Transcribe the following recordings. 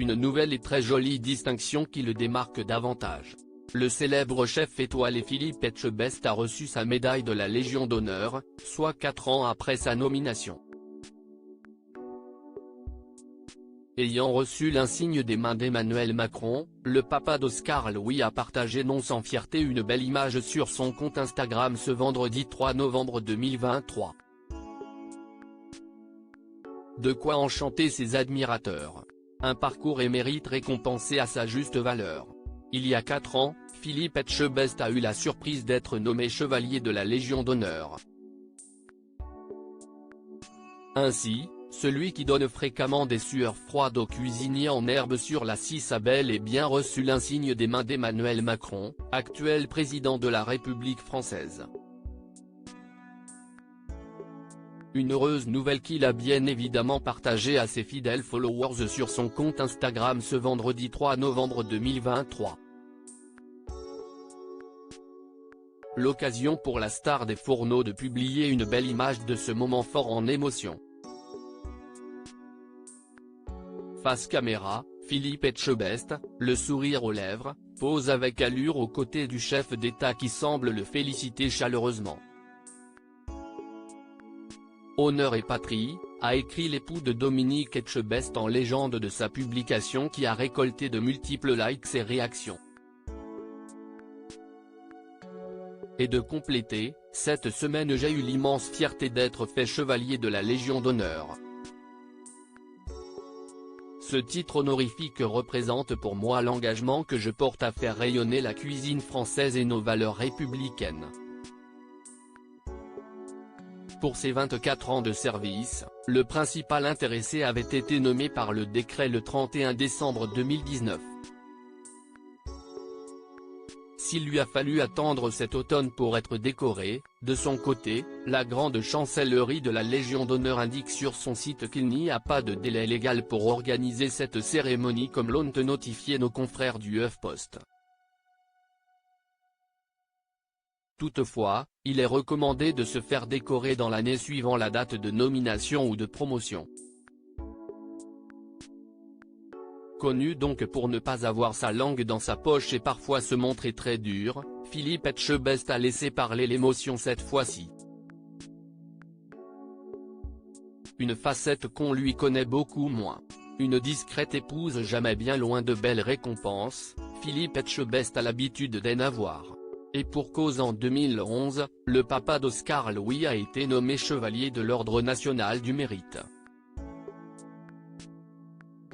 une nouvelle et très jolie distinction qui le démarque davantage. Le célèbre chef étoilé Philippe Etchebest a reçu sa médaille de la Légion d'honneur, soit 4 ans après sa nomination. Ayant reçu l'insigne des mains d'Emmanuel Macron, le papa d'Oscar Louis a partagé non sans fierté une belle image sur son compte Instagram ce vendredi 3 novembre 2023. De quoi enchanter ses admirateurs. Un parcours et mérite récompensé à sa juste valeur. Il y a 4 ans, Philippe Etchebest a eu la surprise d'être nommé chevalier de la Légion d'honneur. Ainsi, celui qui donne fréquemment des sueurs froides aux cuisiniers en herbe sur la 6 a bel et bien reçu l'insigne des mains d'Emmanuel Macron, actuel président de la République française. Une heureuse nouvelle qu'il a bien évidemment partagée à ses fidèles followers sur son compte Instagram ce vendredi 3 novembre 2023. L'occasion pour la star des fourneaux de publier une belle image de ce moment fort en émotion. Face caméra, Philippe Etchebest, le sourire aux lèvres, pose avec allure aux côtés du chef d'État qui semble le féliciter chaleureusement. Honneur et patrie, a écrit l'époux de Dominique Etchebest en légende de sa publication qui a récolté de multiples likes et réactions. Et de compléter, cette semaine j'ai eu l'immense fierté d'être fait chevalier de la Légion d'honneur. Ce titre honorifique représente pour moi l'engagement que je porte à faire rayonner la cuisine française et nos valeurs républicaines. Pour ses 24 ans de service, le principal intéressé avait été nommé par le décret le 31 décembre 2019. S'il lui a fallu attendre cet automne pour être décoré, de son côté, la grande chancellerie de la Légion d'honneur indique sur son site qu'il n'y a pas de délai légal pour organiser cette cérémonie comme l'ont notifié nos confrères du HuffPost. Toutefois, il est recommandé de se faire décorer dans l'année suivant la date de nomination ou de promotion. Connu donc pour ne pas avoir sa langue dans sa poche et parfois se montrer très dur, Philippe Etchebest a laissé parler l'émotion cette fois-ci. Une facette qu'on lui connaît beaucoup moins. Une discrète épouse jamais bien loin de belles récompenses, Philippe Etchebest a l'habitude d'en avoir. Et pour cause en 2011, le papa d'Oscar Louis a été nommé chevalier de l'Ordre national du mérite.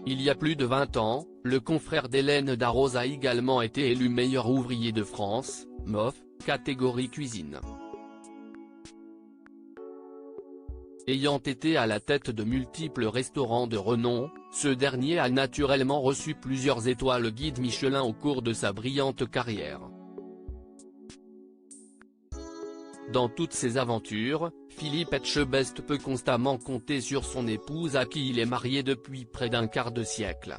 Il y a plus de 20 ans, le confrère d'Hélène Darroze a également été élu meilleur ouvrier de France, MOF, catégorie cuisine. Ayant été à la tête de multiples restaurants de renom, ce dernier a naturellement reçu plusieurs étoiles guide Michelin au cours de sa brillante carrière. Dans toutes ses aventures, Philippe Etchebest peut constamment compter sur son épouse à qui il est marié depuis près d'un quart de siècle.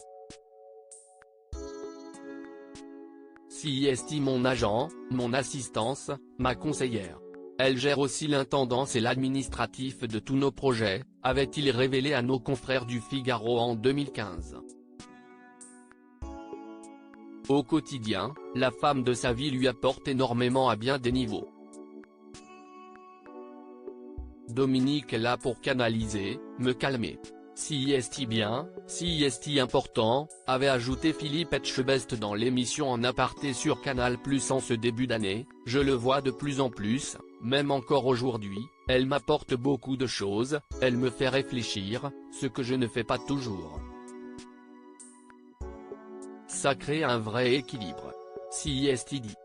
Si est mon agent, mon assistance, ma conseillère. Elle gère aussi l'intendance et l'administratif de tous nos projets, avait-il révélé à nos confrères du Figaro en 2015. Au quotidien, la femme de sa vie lui apporte énormément à bien des niveaux. Dominique est là pour canaliser, me calmer. Si est bien, si est important, avait ajouté Philippe Etchebest dans l'émission En aparté sur Canal+ en ce début d'année, je le vois de plus en plus, même encore aujourd'hui, elle m'apporte beaucoup de choses, elle me fait réfléchir, ce que je ne fais pas toujours. Ça crée un vrai équilibre. Si est dit.